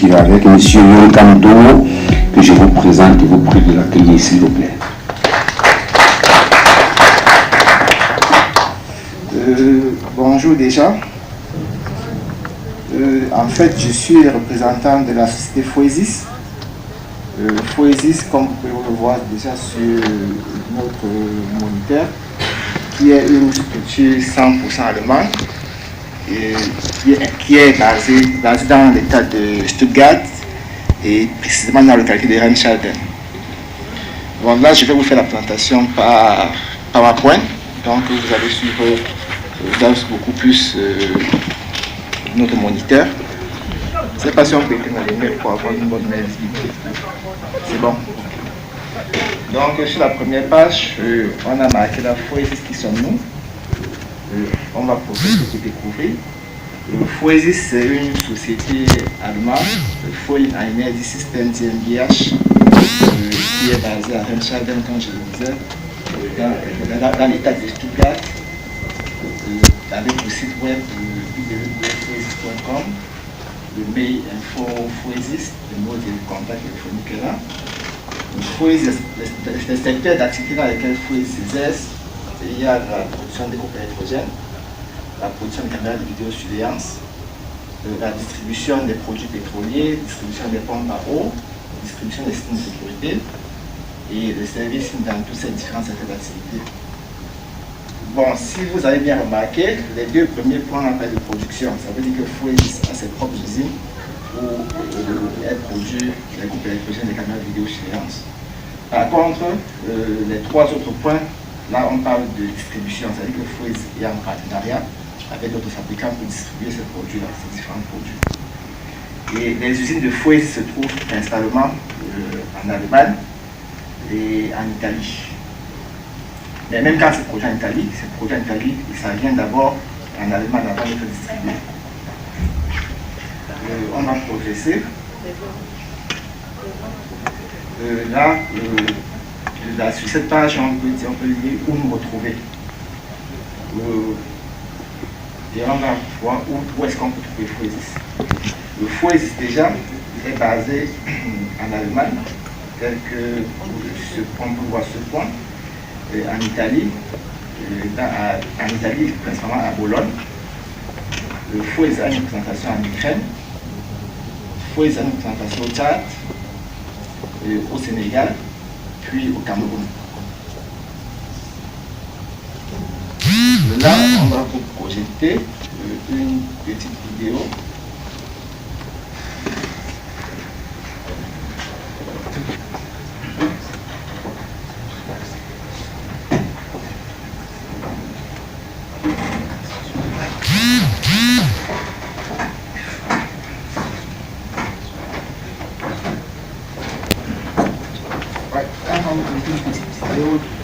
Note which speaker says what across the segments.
Speaker 1: qui va avec, M. Yonkanto, que je vous présente et vous prie de l'accueillir, s'il vous plaît.
Speaker 2: Bonjour déjà. En fait, je suis le représentant de la société Foesis. Foesis, comme vous pouvez le voir déjà sur notre moniteur, qui est une structure 100% allemande et qui est basée dans l'état de Stuttgart et précisément dans la localité de Remschalden. Bon, là, je vais vous faire la présentation par PowerPoint, donc vous allez suivre beaucoup plus notre moniteur. Je ne sais pas si on peut éteindre les mails pour avoir une bonne visibilité. C'est bon. Donc sur la première page, on a marqué la Foesis qui sommes-nous. On va procéder pour découvrir. Foesis, c'est une société allemande, Foil Energy System GmbH, qui est basée à Remschalden, comme je le disais, dans l'état de Stuttgart, avec le site web www.foesis.com, le mail info Foesis, le mot de contact téléphonique est là. Foesis, le secteur d'activité dans lequel Foesis exerce, il y a la production des groupes électrogènes, la production de caméras de vidéosurveillance, la distribution des produits pétroliers, distribution des pompes à eau, distribution des systèmes de sécurité et le service dans toutes ces différents secteurs d'activité. Bon, si vous avez bien remarqué, les deux premiers points en de production, ça veut dire que Foesis a ses propres usines où elle produit les groupes électrogènes des caméras de vidéosurveillance. Par contre, les trois autres points, là on parle de distribution, c'est-à-dire que Foesis est en partenariat avec d'autres fabricants pour distribuer ces produits-là, ces différents produits. Et les usines de Foesis se trouvent principalement en Allemagne et en Italie. Mais même quand c'est produit en Italie, ça vient d'abord en Allemagne avant d'être distribué. On va progresser. Là, sur cette page, on peut dire où nous retrouver. Et on va voir où est-ce qu'on peut trouver Foesis. Le Foesis déjà est basé en Allemagne, tel que on peut voir ce point. En Italie, principalement à Bologne. Le Foesis a une représentation en Ukraine. Foesis a une représentation au Tchad, au Sénégal, puis au Cameroun. Là, on va vous projeter une petite vidéo.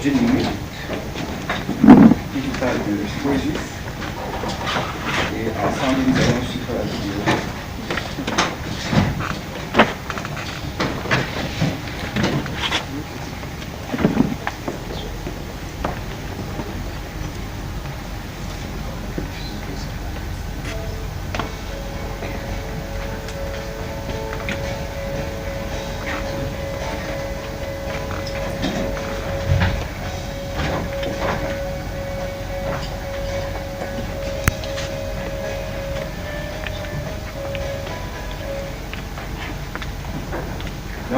Speaker 2: D'une minute digital de Foesis et ensemble nous allons suivre la vidéo.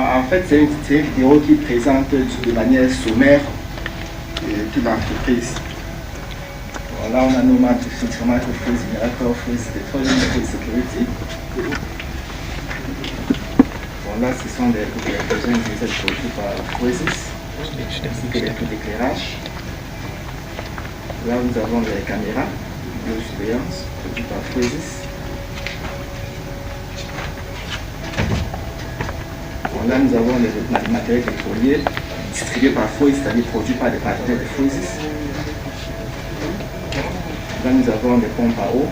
Speaker 2: En fait, c'est une vidéo qui présente de manière sommaire toute l'entreprise. Là, on a nos marques de fonctionnement de Foesis Generator, Foesis Petroleum, Foesis Security. Bon, là, ce sont des électrogènes diesel produits par Foesis, ainsi que les trucs d'éclairage. Là, nous avons les caméras de surveillance produites par Foesis. Là, nous avons les matériels pétroliers distribués par Foesis, c'est-à-dire produits par des partenaires de Foesis. Là, nous avons des pompes à eau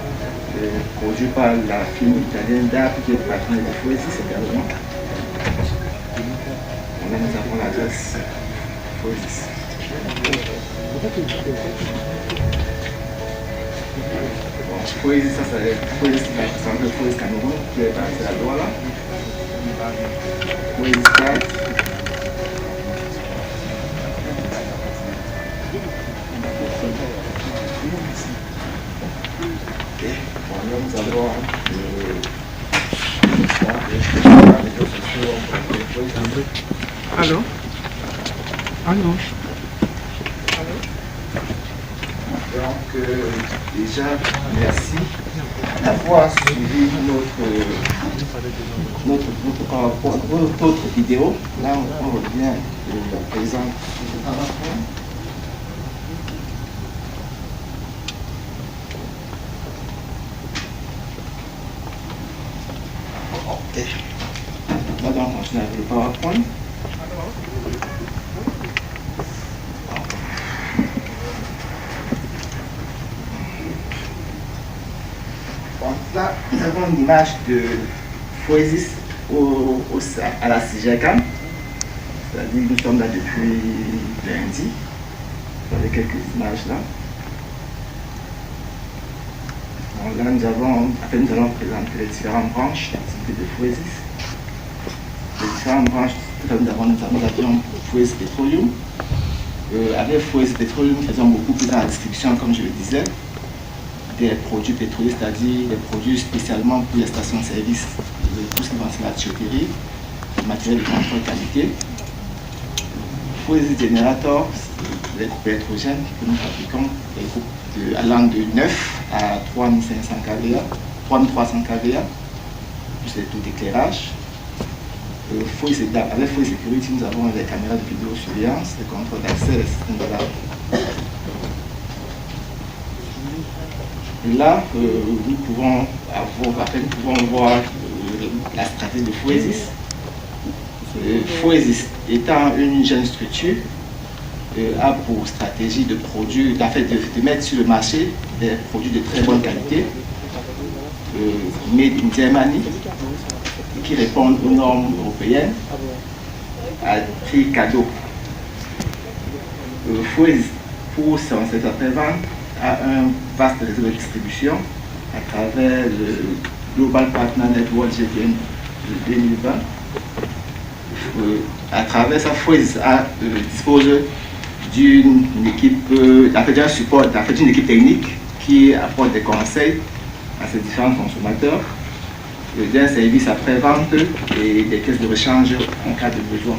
Speaker 2: produits par la firme italienne DAP qui est partenaire de Foesis également. Là, nous avons l'adresse Foesis. Bon, Foesis, ça c'est Foesis Cameroun qui est basé à Douala. Fouet 4. Ok, bon, là nous allons
Speaker 3: Allô? Allô?
Speaker 2: Donc, déjà, merci d'avoir suivi notre vidéo. Là, on revient à présent. Ok. Maintenant, on continue avec le PowerPoint. Donc là, nous avons une image de Foesis à la CIGECAM. C'est-à-dire nous sommes là depuis lundi. Vous avez quelques images là. Donc là, nous allons présenter les différentes branches d'activité de Foesis. Les différentes branches, nous avions Foesis Petroleum. Avec Foesis Petroleum, nous faisons beaucoup plus dans la distribution, comme je le disais, des produits pétroliers, c'est-à-dire des produits spécialement pour les stations-service, tout ce qui concerne la tuyauterie, le matériel de contrôle qualité. Foesis Generator, les groupes électrogènes que nous fabriquons, les groupes allant de 9 à 3500 kVA, 3300 kVA, plus les taux d'éclairage. Avec Foesis Security, nous avons les caméras de vidéosurveillance, les contrôles d'accès, les systèmes d'alarme. Et là, nous pouvons voir la stratégie de Foesis. Foesis étant une jeune structure, a pour stratégie de produire, de mettre sur le marché des produits de très bonne qualité, made in Germany, qui répondent aux normes européennes à prix cadeau. Foesis, pour cette après-vente, a un vaste réseau de distribution à travers le Global Partner Network GPN de 2020. À travers ça, Foesis dispose d'une équipe, d'un support, d'une équipe technique qui apporte des conseils à ces différents consommateurs, d'un service après-vente et des caisses de rechange en cas de besoin.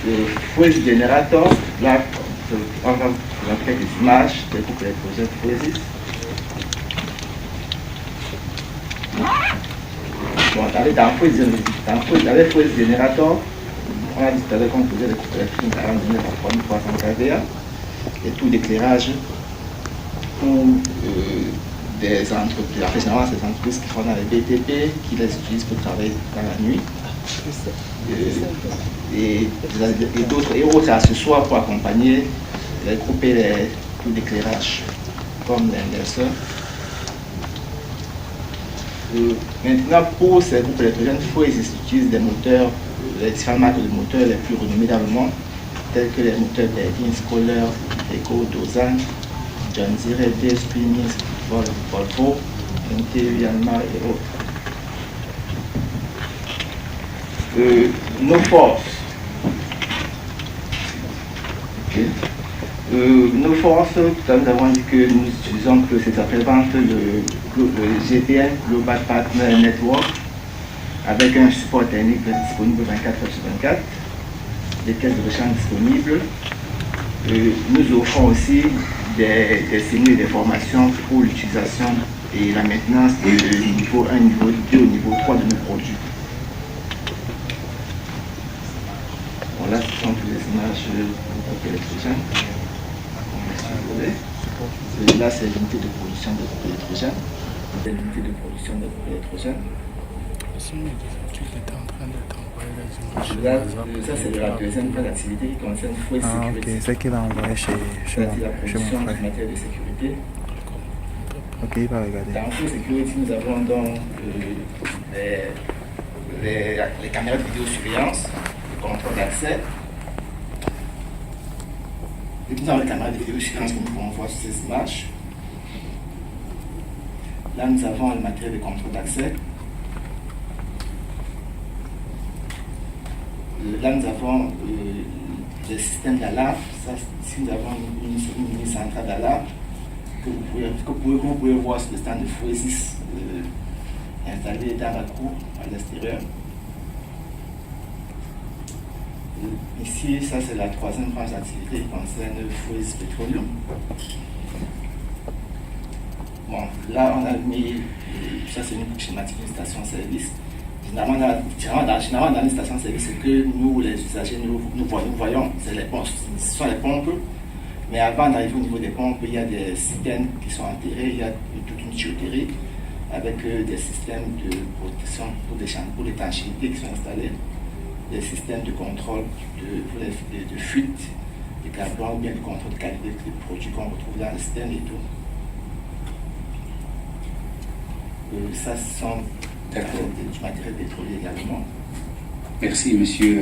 Speaker 2: Le Foesis Generator, là, on va vous montrer des images des groupes électrogènes Foesis. Bon, avec Foesis Generator, on a dit tout à l'heure qu'on faisait des groupes électriques 49 à 3300 kVA et tout d'éclairage pour des entreprises, en fait, généralement ces entreprises qui font dans les BTP, qui les utilisent pour travailler dans la nuit. Et autres accessoires pour accompagner les groupes et les taux d'éclairage, comme l'inverseur. Maintenant, pour ces groupes électrogènes, Foesis utilise des moteurs, les différentes marques de moteurs les plus renommées dans le monde, tels que les moteurs Berlin, Scholler, Eco, Doosan, John Deere, DS, Primus, Volvo, MTU, Yanmar et autres. Nos forces. Okay. Nos forces, tout à l'heure, nous avons dit que nous utilisons que cette après-vente le GPN, Global Partner Network, avec un support technique disponible 24h/24, des caisses de rechange disponibles. Nous offrons aussi des séminaires et des formations pour l'utilisation et la maintenance de niveau 1, niveau 2 au niveau 3 de nos produits. Bon, là, ce sont toutes les images du groupe électrogène. Là, c'est l'unité de production de groupe électrogène. C'est l'unité de production de groupe électrogène. Là, ça, c'est de la deuxième phase d'activité qui concerne Foesis Security.
Speaker 3: Ok, c'est qu'il a envoyé chez
Speaker 2: La production
Speaker 3: mon
Speaker 2: du
Speaker 3: frère.
Speaker 2: matériel de sécurité.
Speaker 3: Ok, il va regarder.
Speaker 2: Dans Foesis Security, nous avons donc les caméras de vidéosurveillance, le contrôle d'accès. Et nous avons les caméras de vidéosurveillance que nous pouvons voir sur ces images. Là, nous avons le matériel de contrôle d'accès. Là, nous avons le système d'alarme. Ici, nous avons une mini-centrale d'alarme que vous pouvez voir sur le stand de Fouesis installé dans la cour à l'extérieur. Ici, ça c'est la troisième branche d'activité qui concerne Fouesis Petroleum. Bon, là on a mis, ça c'est une schématique d'une station-service. Généralement dans une station-service, c'est que nous, les usagers, nous voyons, c'est les pompes, ce sont les pompes. Mais avant d'arriver au niveau des pompes, il y a des systèmes qui sont enterrés, il y a toute une tuyauterie avec des systèmes de protection pour l'étanchéité qui sont installés, des systèmes de contrôle de fuite, de carburant ou bien de contrôle de qualité des produits qu'on retrouve dans le système et tout. Ça, ce sont du matériel pétrolier également.
Speaker 1: Merci, monsieur.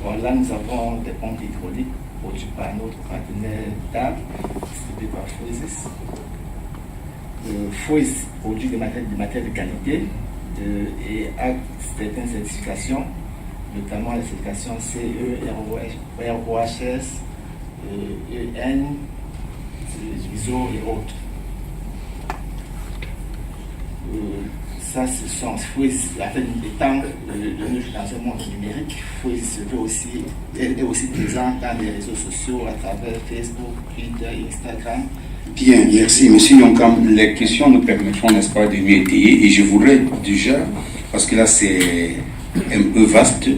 Speaker 2: Bon, là, nous avons des pompes hydrauliques produites par notre partenaire DAB, distribué par Fouesis. Fouesis produit du matériel de qualité et a certaines certifications, notamment les certifications CE, ROHS, EN, ISO et autres. Ça, ce sont Fouesis, étant dans un monde numérique, Fouesis est aussi présent dans les réseaux sociaux à travers Facebook, Twitter, Instagram.
Speaker 1: Bien, merci, monsieur Yonkam. Les questions nous permettront, n'est-ce pas, de mieux étayer. Et je voudrais déjà, parce que là c'est un peu vaste,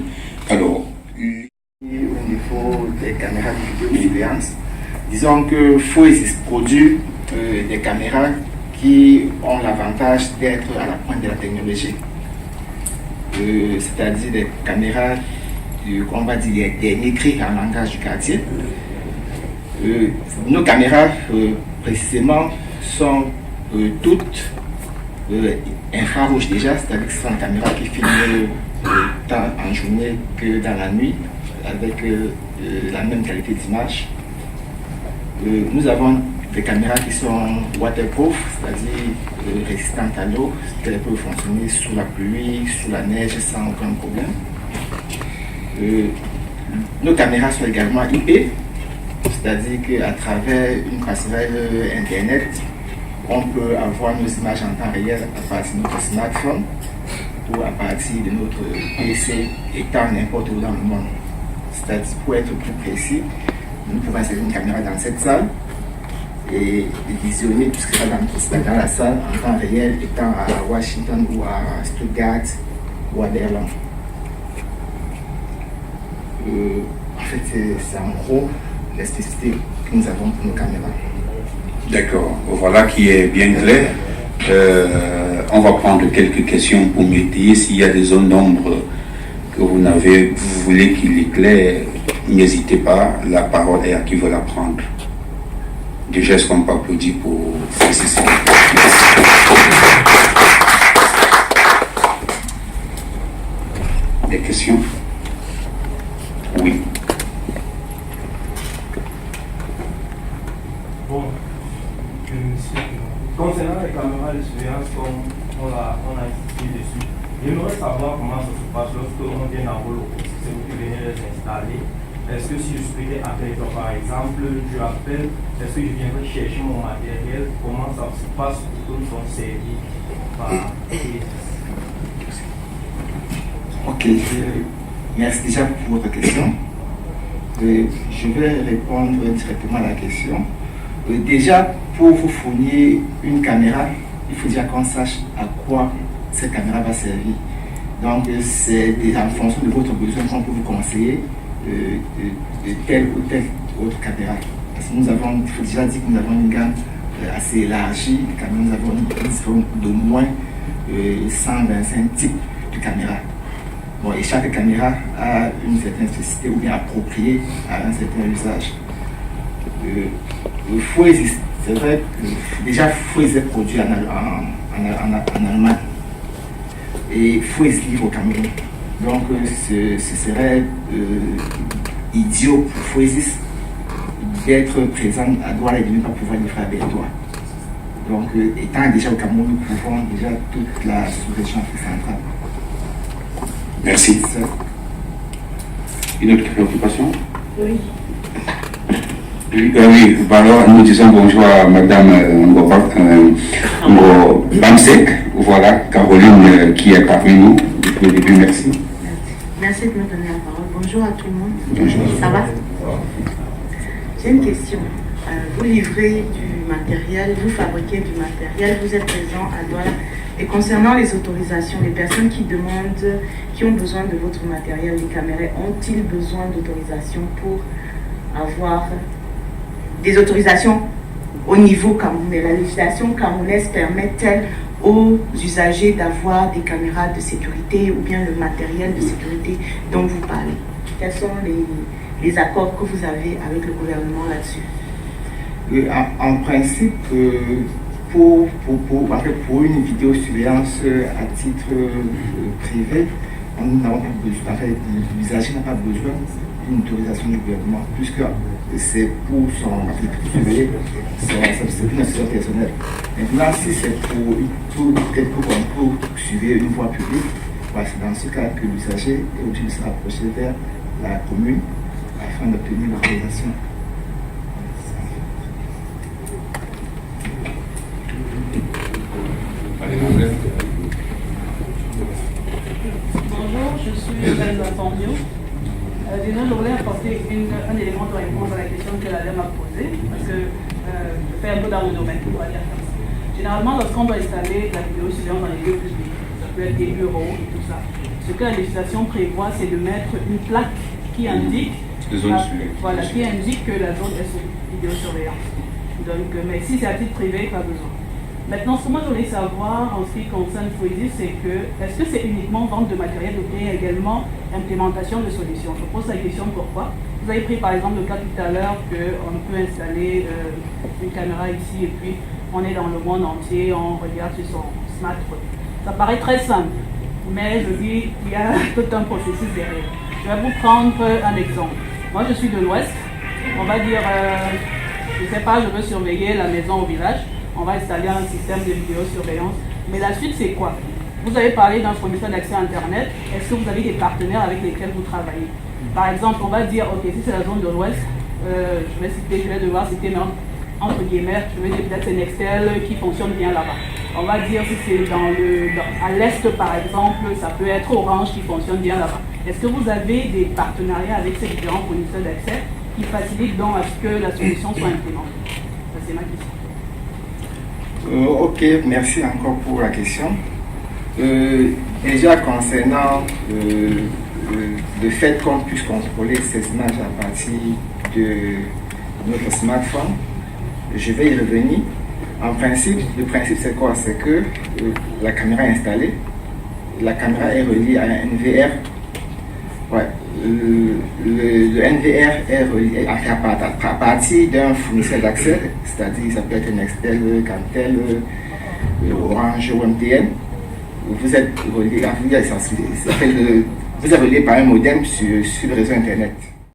Speaker 1: alors.
Speaker 2: Au niveau des caméras de vidéosurveillance, disons que Fouesis produit des caméras qui ont l'avantage d'être à la pointe de la technologie, c'est-à-dire des caméras, on va dire, des derniers cris en langage du quartier. Nos caméras, précisément, sont toutes infrarouges déjà, c'est-à-dire que ce sont des caméras qui filment tant en journée que dans la nuit, avec la même qualité d'image. Nous avons des caméras qui sont waterproof, c'est-à-dire résistantes à l'eau, qu'elles peuvent fonctionner sous la pluie, sous la neige sans aucun problème. Nos caméras sont également IP, c'est-à-dire qu'à travers une passerelle Internet, on peut avoir nos images en temps réel à partir de notre smartphone ou à partir de notre PC étant n'importe où dans le monde. C'est-à-dire, pour être plus précis, nous pouvons installer une caméra dans cette salle et visionner tout ce qui va dans la salle en temps réel, étant à Washington ou à Stuttgart ou à Berlin. En fait, c'est en gros les spécificités que nous avons pour nos caméras.
Speaker 1: D'accord, voilà qui est bien clair. On va prendre quelques questions pour m'étayer. S'il y a des zones d'ombre que vous voulez qu'il éclaire, n'hésitez pas, la parole est à qui veut la prendre. Déjà, est-ce qu'on peut applaudir pour Francis? Des questions? Oui.
Speaker 4: Bon, concernant les caméras de surveillance, comme on a insisté dessus, j'aimerais savoir comment ça se passe lorsque on vient dans vos locaux. C'est vous qui venez les installer. Est-ce que si je souhaitais appeler, par exemple, je appelle, est-ce que je viendrai chercher mon matériel? Comment ça se passe pour qu'ils sont servis par
Speaker 2: Ok, merci déjà pour votre question. Je vais répondre directement à la question. Déjà, pour vous fournir une caméra, il faut déjà qu'on sache à quoi cette caméra va servir. Donc, c'est en fonction de votre besoin qu'on peut vous conseiller de telle ou telle autre caméra. Parce que il faut déjà dire que nous avons une gamme assez élargie de caméras. Nous avons d'au moins 125 types de caméras. Bon, et chaque caméra a une certaine spécificité ou bien appropriée à un certain usage. Fouesis, c'est vrai que déjà Fouesis est produit en Allemagne et Fouesis livre au Cameroun. Donc ce serait idiot pour Fouesis d'être présent à Douala et de ne pas pouvoir le faire avec toi. Donc, étant déjà au Cameroun, nous couvrons déjà toute la sous-région centrale.
Speaker 1: Merci. Une autre préoccupation?
Speaker 5: Oui.
Speaker 1: Oui, alors nous disons bonjour à Madame Ngo Bamsek, voilà, Caroline qui est parmi nous depuis le début, merci.
Speaker 5: Merci de me donner la parole. Bonjour à tout le monde.
Speaker 1: Bonjour.
Speaker 5: Ça va? J'ai une question. Vous livrez du matériel, vous fabriquez du matériel, vous êtes présent à Douala. Et concernant les autorisations, les personnes qui demandent, qui ont besoin de votre matériel, les caméras, ont-ils besoin d'autorisation pour avoir des autorisations au niveau camerounais? La législation camerounaise permet-elle aux usagers d'avoir des caméras de sécurité ou bien le matériel de sécurité dont vous parlez? Quels sont les accords que vous avez avec le gouvernement là-dessus?
Speaker 2: En principe, pour une vidéosurveillance à titre privé, nous n'avons pas besoin, en fait, l'usager n'a pas besoin d'une autorisation du gouvernement, puisque c'est pour surveiller c'est une assistance personnelle. Maintenant, si c'est pour surveiller une voie publique, c'est dans ce cas que l'usager est obligé de se rapprocher vers la commune afin d'obtenir l'autorisation.
Speaker 6: Bonjour, je suis Elsa Fambio. Déjà, je voulais apporter un élément de réponse à la question que la dame m'a posée, parce que je fais un peu dans le domaine, on va dire comme ça. Généralement, lorsqu'on doit installer la vidéosurveillance dans les lieux publics, ça peut être des bureaux et tout ça, ce que la législation prévoit, c'est de mettre une plaque qui indique, voilà, qui indique que la zone est sous vidéosurveillance. Donc, mais si c'est à titre privé, pas besoin. Maintenant, ce que moi je voulais savoir en ce qui concerne Foisis, c'est que est-ce que c'est uniquement vente de matériel ou bien également implémentation de solutions? Je pose la question pourquoi. Vous avez pris par exemple le cas tout à l'heure qu'on peut installer une caméra ici et puis on est dans le monde entier, on regarde sur son smartphone. Ça paraît très simple, mais je dis il y a tout un processus derrière. Je vais vous prendre un exemple. Moi je suis de l'Ouest, on va dire, je ne sais pas, je veux surveiller la maison au village. On va installer un système de vidéosurveillance. Mais la suite, c'est quoi? Vous avez parlé d'un fournisseur d'accès à Internet. Est-ce que vous avez des partenaires avec lesquels vous travaillez? Par exemple, on va dire, ok, si c'est la zone de l'Ouest, je vais devoir citer entre guillemets, je vais dire peut-être c'est Nextel qui fonctionne bien là-bas. On va dire si c'est à l'Est, par exemple, ça peut être Orange qui fonctionne bien là-bas. Est-ce que vous avez des partenariats avec ces différents fournisseurs d'accès qui facilitent donc à ce que la solution soit implémentée? Ça, c'est ma question.
Speaker 2: Ok, merci encore pour la question. Déjà concernant le fait qu'on puisse contrôler ces images à partir de notre smartphone, je vais y revenir. En principe, le principe c'est quoi? C'est que la caméra est installée, la caméra est reliée à un NVR. Ouais. Le NVR est relié à partir d'un fournisseur d'accès, c'est-à-dire ça peut être Nextel, Cantel, Orange ou MTN. Vous êtes relié par un modem sur le réseau Internet.